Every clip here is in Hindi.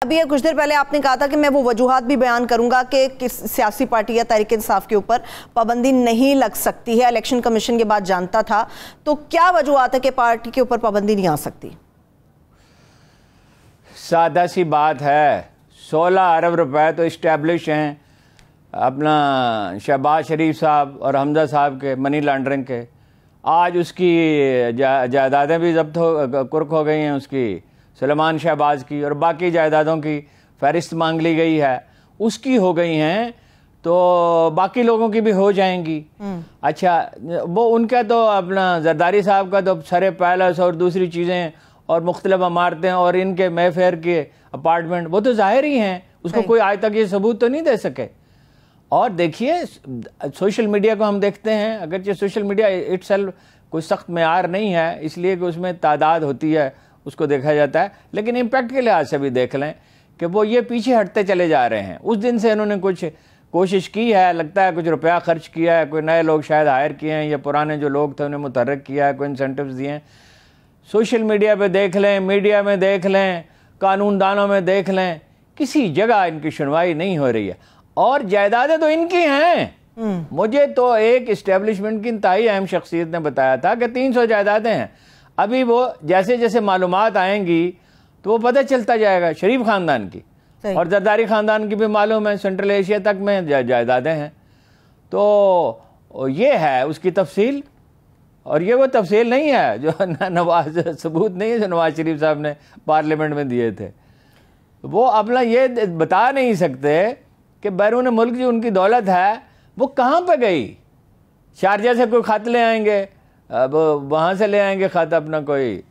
अभी कुछ देर पहले आपने कहा था कि मैं वो वजूहात भी बयान करूंगा कि किस सियासी पार्टी या तहरीक इंसाफ के ऊपर पाबंदी नहीं लग सकती है। इलेक्शन कमीशन के बाद जानता था, तो क्या वजूहात है कि पार्टी के ऊपर पाबंदी नहीं आ सकती? सादा सी बात है, 16 अरब रुपए तो इस्टेब्लिश हैं अपना शहबाज शरीफ साहब और हमजा साहब के मनी लॉन्ड्रिंग के। आज उसकी जायदादें भी जब्त कुर्क हो गई हैं, उसकी सुलेमान शहबाज की, और बाकी जायदादों की फहरिस्त मांग ली गई है, उसकी हो गई हैं तो बाकी लोगों की भी हो जाएंगी। अच्छा, वो उनका तो अपना जरदारी साहब का तो सारे पैलेस और दूसरी चीज़ें और मुख्तलिफ इमारतें और इनके मेफेयर के अपार्टमेंट वो तो जाहिर ही हैं, उसको कोई आज तक ये सबूत तो नहीं दे सके। और देखिए सोशल मीडिया को हम देखते हैं, अगरचे सोशल मीडिया इटसेल्फ कोई सख्त मेयार नहीं है, इसलिए कि उसमें तादाद होती है उसको देखा जाता है, लेकिन इम्पैक्ट के लिहाज से भी देख लें कि वो ये पीछे हटते चले जा रहे हैं। उस दिन से इन्होंने कुछ कोशिश की है, लगता है कुछ रुपया खर्च किया है, कोई नए लोग शायद हायर किए हैं या पुराने जो लोग थे उन्हें मुतहर्रिक किया है, कोई इंसेंटिव्स दिए हैं। सोशल मीडिया पे देख लें, मीडिया में देख लें, कानूनदानों में देख लें, किसी जगह इनकी सुनवाई नहीं हो रही है। और जायदादें तो इनकी हैं। मुझे तो एक इस्टेब्लिशमेंट की इंतहाई अहम शख्सियत ने बताया था कि 300 जायदादें हैं। अभी वो जैसे जैसे मालूमात आएंगी तो वो पता चलता जाएगा। शरीफ खानदान की और जरदारी खानदान की भी मालूम है, सेंट्रल एशिया तक में जायदादें हैं। तो ये है उसकी तफसील, और ये वो तफसील नहीं है जो नवाज सबूत नहीं है जो नवाज शरीफ साहब ने पार्लियामेंट में दिए थे। वो अपना ये बता नहीं सकते कि बैरून मुल्क जो उनकी दौलत है वो कहाँ पे गई। शारजा से कोई खत ले आएंगे, अब वहाँ से ले आएंगे खत अपना कोई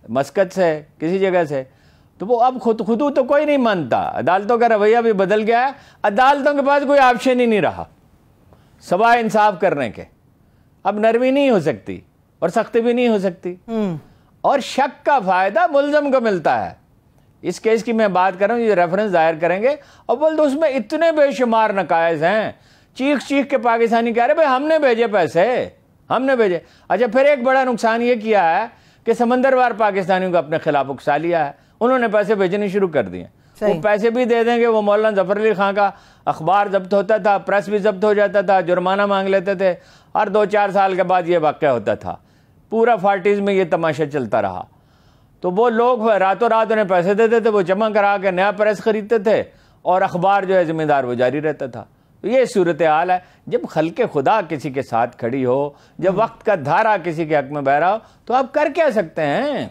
मस्कत से किसी जगह से, तो वो अब खुद तो कोई नहीं मानता। अदालतों का रवैया भी बदल गया है, अदालतों के पास कोई ऑप्शन ही नहीं रहा सवाए इंसाफ करने के। अब नरमी नहीं हो सकती और सख्ती भी नहीं हो सकती, और शक का फायदा मुल्जम को मिलता है। इस केस की मैं बात कर रहा हूँ, ये रेफरेंस दायर करेंगे और बोल तो उसमें इतने बेशुमार नकायज हैं। चीख के पाकिस्तानी कह रहे भाई हमने भेजे पैसे, हमने भेजे। अच्छा, फिर एक बड़ा नुकसान ये किया है कि समंदरवार पाकिस्तानियों को अपने खिलाफ उकसा लिया है, उन्होंने पैसे भेजने शुरू कर दिए। वो पैसे भी दे देंगे, वो मौलाना जफर अली खां का अखबार जब्त होता था, प्रेस भी जब्त हो जाता था, जुर्माना मांग लेते थे, और 2-4 साल के बाद ये वाक़या होता था। पूरा 40s में ये तमाशा चलता रहा। तो वो लोग रातों रात उन्हें पैसे देते थे, वो जमा करा के नया प्रेस खरीदते थे और अखबार जो है जिम्मेदार वो जारी रहता था। तो ये सूरत हाल है। जब खल्के खुदा किसी के साथ खड़ी हो, जब वक्त का धारा किसी के हक में बह रहा हो, तो आप कर क्या सकते हैं।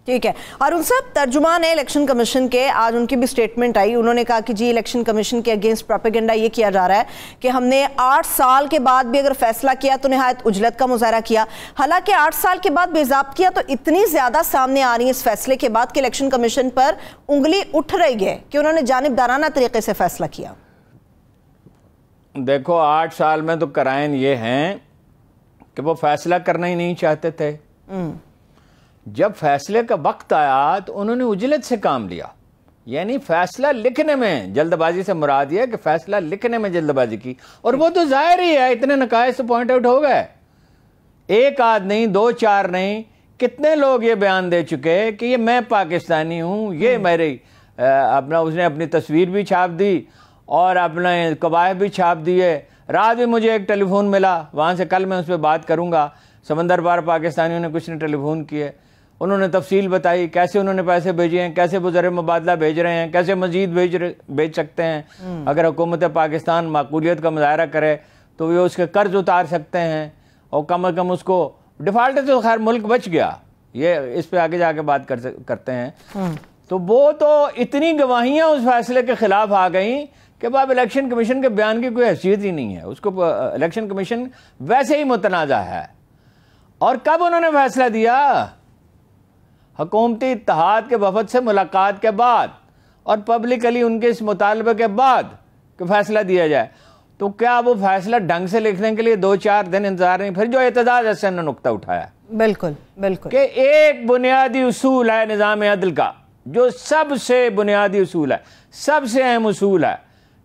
ठीक है। और उन सब तर्जुमान है इलेक्शन कमीशन के, आज उनकी भी स्टेटमेंट आई। उन्होंने कहा कि जी इलेक्शन कमीशन के अगेंस्ट प्रोपेगेंडा ये किया जा रहा है कि हमने 8 साल के बाद भी अगर फैसला किया तो निहायत उजलत का मुजाहरा किया। हालांकि 8 साल के बाद बेज़ाब्तियां तो इतनी ज्यादा सामने आ रही है इस फैसले के बाद कि इलेक्शन कमीशन पर उंगली उठ रही है कि उन्होंने जानिबदाराना तरीके से फैसला किया। देखो 8 साल में तो कराइन ये हैं कि वो फैसला करना ही नहीं चाहते थे। जब फैसले का वक्त आया तो उन्होंने उजलत से काम लिया, यानी फैसला लिखने में जल्दबाजी से मुराद यह है कि फैसला लिखने में जल्दबाजी की। और वो तो जाहिर ही है, इतने नकायज से पॉइंट आउट हो गए। एक आध नहीं, 2-4 नहीं, कितने लोग ये बयान दे चुके कि ये मैं पाकिस्तानी हूँ, ये मेरी अपना, उसने अपनी तस्वीर भी छाप दी और अपने कवायद भी छाप दिए। रात भी मुझे एक टेलीफोन मिला, वहाँ से कल मैं उस पर बात करूँगा। समंदर पार पाकिस्तानियों ने कुछ ने टेलीफोन किए, उन्होंने तफसील बताई कैसे उन्होंने पैसे भेजे हैं, कैसे वो ज़र मुबादला भेज रहे हैं, कैसे मजीद भेज सकते हैं। अगर हुकूमत पाकिस्तान माकूलियत का मुजाहरा करे तो वे उसके कर्ज उतार सकते हैं, और कम अज़ कम उसको डिफ़ाल्ट तो खैर मुल्क बच गया। ये इस पर आगे जाके बात करते हैं। तो वो तो इतनी गवाहियाँ उस फैसले के ख़िलाफ़ आ गई कि अब इलेक्शन कमीशन के बयान की कोई हैसियत ही नहीं है। उसको इलेक्शन कमीशन वैसे ही मुतनाज़ा है। और कब उन्होंने फैसला दिया? हुकूमती इत्तेहाद के वफद से मुलाकात के बाद और पब्लिकली उनके इस मुतालबे के बाद कि फैसला दिया जाए। तो क्या वो फैसला ढंग से लिखने के लिए 2-4 दिन इंतजार नहीं? फिर जो एतजाज हसन ने नुक्ता उठाया, बिल्कुल बिल्कुल, कि एक बुनियादी उसूल है निज़ाम अदल का, जो सबसे बुनियादी उसूल है, सबसे अहम उसूल है,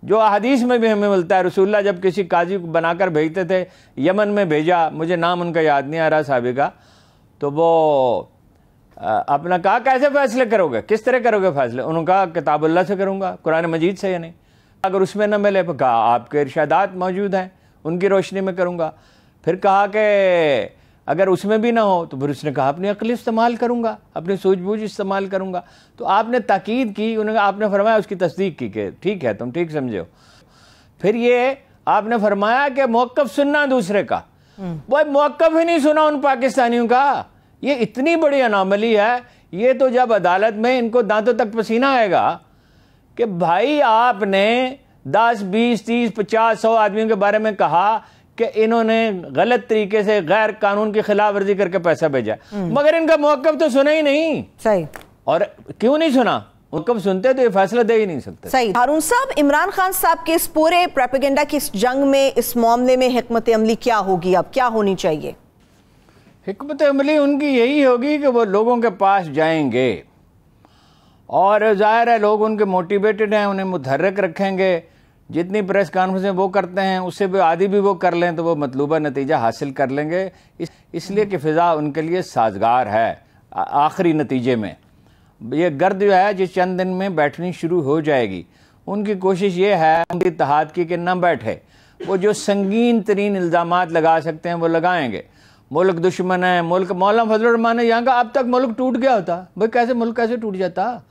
जो हदीस में भी हमें मिलता है। रसूलुल्लाह जब किसी काजी को बनाकर भेजते थे, यमन में भेजा, मुझे नाम उनका याद नहीं आ रहा साहब का, तो वो अपना कहा कैसे फैसले करोगे, किस तरह करोगे फैसले? उन्होंने कहा किताबुल्लाह से करूँगा, कुरान मजीद से। यानी अगर उसमें न मिले तो कहा आपके इरशादात मौजूद हैं, उनकी रोशनी में करूँगा। फिर कहा कि अगर उसमें भी ना हो तो फिर उसने कहा अपनी अक्ल इस्तेमाल करूँगा, अपनी सूझबूझ इस्तेमाल करूँगा। तो आपने ताकीद की, उन्होंने आपने फरमाया, उसकी तस्दीक की कि ठीक है, तुम ठीक समझे हो। फिर ये आपने फरमाया कि मौक़िफ़ सुनना दूसरे का, वो मौक़िफ़ ही नहीं सुना उन पाकिस्तानियों का। ये इतनी बड़ी अनामली है। ये तो जब अदालत में इनको दांतों तक पसीना आएगा कि भाई आपने 10, 20, 30, 50, 100 आदमियों के बारे में कहा कि इन्होंने गलत तरीके से गैर कानून की खिलाफ वर्जी करके पैसा भेजा, मगर इनका मौक़िफ़ तो सुना ही नहीं। सही। और क्यों नहीं सुना? कब सुनते तो ये फैसला दे ही नहीं सकते। सही। हारून साहब, इमरान खान साहब के इस पूरे प्रोपेगेंडा की इस जंग में, इस मामले में हिकमत अमली क्या होगी? अब क्या होनी चाहिए? हिकमत अमली उनकी यही होगी कि वो लोगों के पास जाएंगे और ज़ाहिर है लोग उनके मोटिवेटेड हैं, उन्हें मुतहर्रिक रखेंगे। जितनी प्रेस कॉन्फ्रेंसें वो करते हैं उससे भी आधी भी वो कर लें तो वो मतलूबा नतीजा हासिल कर लेंगे, इसलिए कि फ़िज़ा उनके लिए साजगार है। आखिरी नतीजे में ये गर्द जो है जिस चंद दिन में बैठनी शुरू हो जाएगी, उनकी कोशिश ये है इत्तेहाद की कि न बैठे। वो जो संगीन तरीन इल्ज़ामात लगा सकते हैं वो लगाएंगे। मुल्क दुश्मन है, मुल्क, मौलाना फजलुर रहमान ने यहाँ का अब तक मुल्क टूट गया होता। भाई कैसे मुल्क कैसे टूट जाता?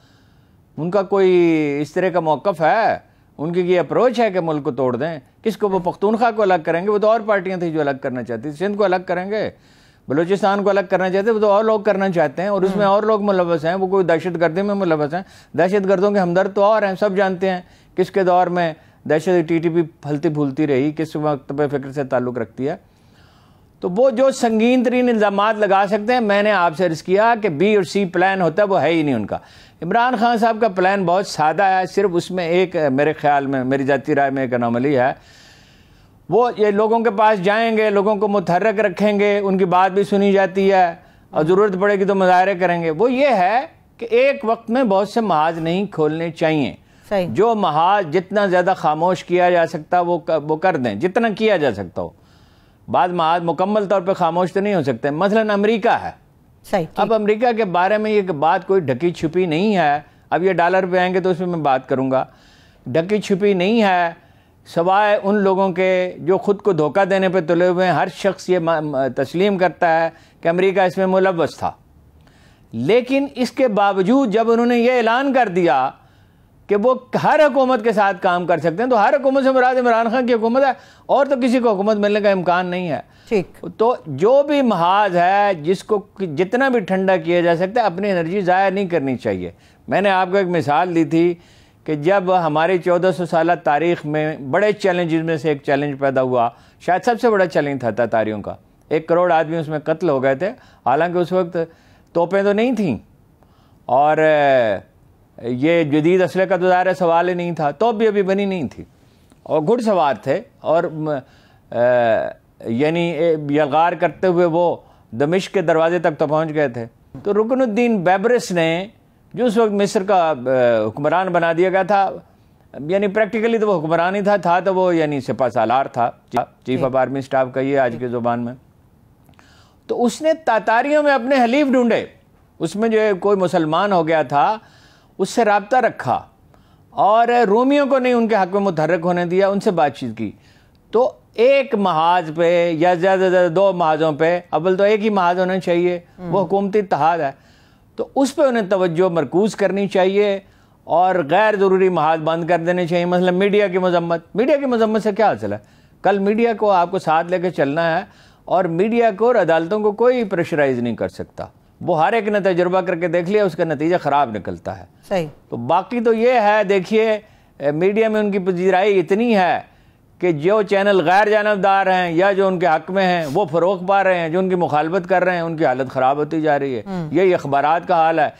उनका कोई इस तरह का मौक़िफ़ है, उनकी ये अप्रोच है कि मुल्क को तोड़ दें। किसको? वो पख्तूनख्वा को अलग करेंगे, वो तो और पार्टियाँ थी जो अलग करना चाहती थी। सिंध को अलग करेंगे, बलूचिस्तान को अलग करना चाहते, वो तो और लोग करना चाहते हैं और उसमें और लोग मुलव्वस हैं। वो कोई दहशत गर्दी में मुलव्वस हैं। दहशत गर्दों के हमदर्द तो और हैं, सब जानते हैं किसके दौर में दहशत TTP फलती फूलती रही, किस वक्त पे फिक्र से ताल्लुक़ रखती है। तो वो जो संगीन तरीन इल्ज़ामात लगा सकते हैं, मैंने आपसे अर्ज़ किया कि B और C प्लान होता है, वो है ही नहीं उनका। इमरान खान साहब का प्लान बहुत सादा है। सिर्फ उसमें एक, मेरे ख्याल में, मेरी जाती राय में, एक अनामली है। वो ये लोगों के पास जाएंगे, लोगों को मुतहर्रिक रखेंगे, उनकी बात भी सुनी जाती है और ज़रूरत पड़ेगी तो मुज़ाहरे करेंगे। वो ये है कि एक वक्त में बहुत से महाज नहीं खोलने चाहिए। जो महाज जितना ज़्यादा खामोश किया जा सकता वो कर दें, जितना किया जा सकता हो। बाद महाज मुकम्मल तौर पर खामोश तो नहीं हो सकते। मसलन अमेरिका है। सही। अब अमेरिका के बारे में ये बात कोई ढकी छुपी नहीं है। अब ये डॉलर पे आएंगे तो उसमें मैं बात करूँगा। ढकी छुपी नहीं है, सवाए उन लोगों के जो ख़ुद को धोखा देने पे तुले हुए हैं। हर शख्स ये तस्लीम करता है कि अमेरिका इसमें मुलव्वस था। लेकिन इसके बावजूद जब उन्होंने ये ऐलान कर दिया कि वो हर हुकूमत के साथ काम कर सकते हैं, तो हर हुकूमत से मुराद इमरान खान की हुकूमत है और तो किसी को हुकूमत मिलने का इम्कान नहीं है। ठीक। तो जो भी महाज है जिसको जितना भी ठंडा किया जा सकता है, अपनी एनर्जी ज़ाया नहीं करनी चाहिए। मैंने आपको एक मिसाल दी थी कि जब हमारी 1400 साल तारीख़ में बड़े चैलेंजेस में से एक चैलेंज पैदा हुआ, शायद सबसे बड़ा चैलेंज था तातारियों का। 1 करोड़ आदमी उसमें कत्ल हो गए थे। हालांकि उस वक्त तोपें तो नहीं थीं और ये जदीद असले का तो ज़ाहिर सवाल ही नहीं था, तोप भी अभी बनी नहीं थी और घुड़सवार थे और यानी यलगार करते हुए वो दमिश्क के दरवाजे तक तो पहुँच गए थे। तो रुकनुद्दीन बैबरस ने, जो उस वक्त मिस्र का हुक्मरान बना दिया गया था, यानी प्रैक्टिकली तो वो हुक्मरान ही था तो वो यानी सिपा सालार था, चीफ ऑफ आर्मी स्टाफ का ये आज के ज़ुबान में। तो उसने तातारियों में अपने हलीफ ढूंढे। उसमें जो कोई मुसलमान हो गया था उससे रब्ता रखा और रोमियों को नहीं उनके हक़ में मुतहर्रिक होने दिया, उनसे बातचीत की। तो एक महाज पे या ज़्यादा से ज़्यादा 2 महाजों पे, अव्वल तो एक ही महाज होना चाहिए, वो हुकूमती इत्तेहाद है, तो उस पर उन्हें तवज्जो मरकूज़ करनी चाहिए और गैर ज़रूरी महाज बंद कर देने चाहिए। मतलब मीडिया की मजम्मत से क्या हासिल है? कल मीडिया को आपको साथ लेकर चलना है और मीडिया को और अदालतों को कोई प्रेशराइज नहीं कर सकता। वो हर एक ने तजुर्बा करके देख लिया, उसका नतीजा ख़राब निकलता है। सही। तो बाकी तो ये है, देखिए मीडिया में उनकी पजीराई इतनी है कि जो चैनल गैर जानबदार हैं या जो उनके हक़ में हैं वो फ़रोग़ पा रहे हैं, जो उनकी मुखालफत कर रहे हैं उनकी हालत ख़राब होती जा रही है। यही अखबारात का हाल है,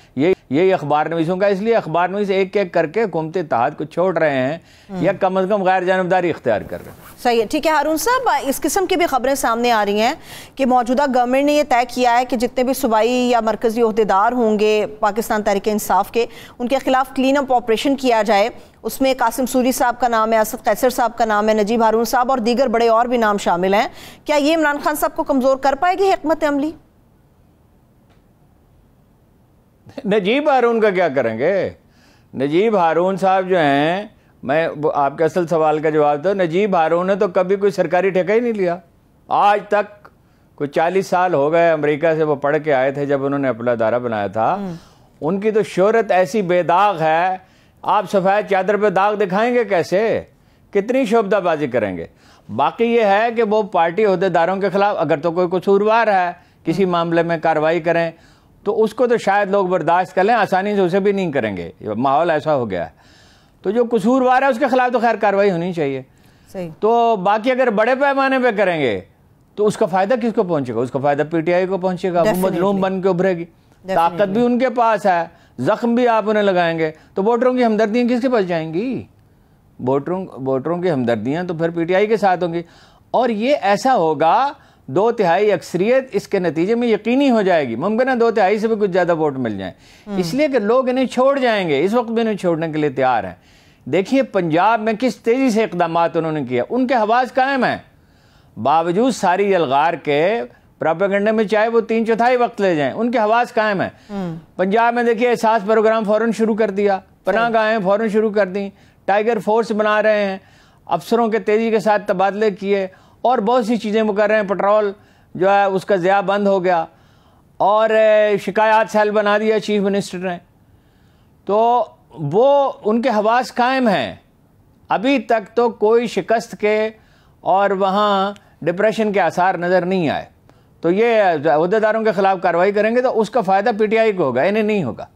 यही अखबार नवीसों का। इसलिए अखबार नवीस एक एक करके हुकूमती इत्तेहाद को छोड़ रहे हैं या कम अज़ कम गैर जानबदारी इख्तियार कर रहे हैं। सही है। ठीक है हारून साहब, इस किस्म की भी खबरें सामने आ रही हैं कि मौजूदा गवर्नमेंट ने यह तय किया है कि जितने भी सूबाई या मरकज़ी ओहदेदार होंगे पाकिस्तान तहरीक इंसाफ के, उनके खिलाफ क्लीन अप ऑपरेशन किया जाए। उसमें कासिम सूरी साहब का नाम है, असद कैसर साहब का नाम है, नजीब हारून साहब और दीगर बड़े और भी नाम शामिल हैं। क्या ये इमरान खान साहब को कमज़ोर कर पाएगी हिकमत अमली? नजीब हारून का क्या करेंगे? नजीब हारून साहब जो हैं, मैं आपके असल सवाल का जवाब दो, नजीब हारून ने तो कभी कोई सरकारी ठेका ही नहीं लिया आज तक। कोई 40 साल हो गए अमेरिका से वो पढ़ के आए थे जब उन्होंने अपना दायरा बनाया था। उनकी तो शोहरत ऐसी बेदाग है, आप सफ़ेद चादर पे दाग दिखाएंगे कैसे? कितनी शोभदाबाजी करेंगे? बाकी ये है कि वो पार्टी अहदेदारों के खिलाफ अगर तो कोई कसूरवार है किसी मामले में कार्रवाई करें तो उसको तो शायद लोग बर्दाश्त कर लें, आसानी से उसे भी नहीं करेंगे, माहौल ऐसा हो गया है। तो जो कसूरवार है उसके खिलाफ तो खैर कार्रवाई होनी चाहिए। सही। तो बाकी अगर बड़े पैमाने पे करेंगे तो उसका फायदा किसको पहुंचेगा? उसका फायदा पीटीआई को पहुंचेगा, वो मजलूम बन के उभरेगी। ताकत भी उनके पास है, जख्म भी आप उन्हें लगाएंगे तो वोटरों की हमदर्दियां किसके पास जाएंगी? वोटरों की हमदर्दियां तो फिर पीटीआई के साथ होंगी। और ये ऐसा होगा 2/3 अक्सरियत इसके नतीजे में यकीनी हो जाएगी। मुमकिन है 2/3 से भी कुछ ज्यादा वोट मिल जाए, इसलिए कि लोग इन्हें छोड़ जाएंगे। इस वक्त भी इन्हें छोड़ने के लिए तैयार हैं। देखिए पंजाब में किस तेजी से इकदाम उन्होंने किया, उनके हवास कायम है बावजूद सारी यलगार के प्रोपेगेंडा में, चाहे वो 3/4 वक्त ले जाएं, उनके हवास कायम है। पंजाब में देखिए एहसास प्रोग्राम फौरन शुरू कर दिया, पनाहगाहें फौरन शुरू कर दी, टाइगर फोर्स बना रहे हैं, अफसरों के तेजी के साथ तबादले किए और बहुत सी चीज़ें वो कर रहे हैं। पेट्रोल जो है उसका ज़िया बंद हो गया और शिकायत सेल बना दिया चीफ मिनिस्टर ने। तो वो उनके हवास कायम हैं। अभी तक तो कोई शिकस्त के और वहाँ डिप्रेशन के आसार नज़र नहीं आए। तो ये अहदेदारों के खिलाफ कार्रवाई करेंगे तो उसका फ़ायदा पीटीआई को होगा, इन्हें नहीं होगा।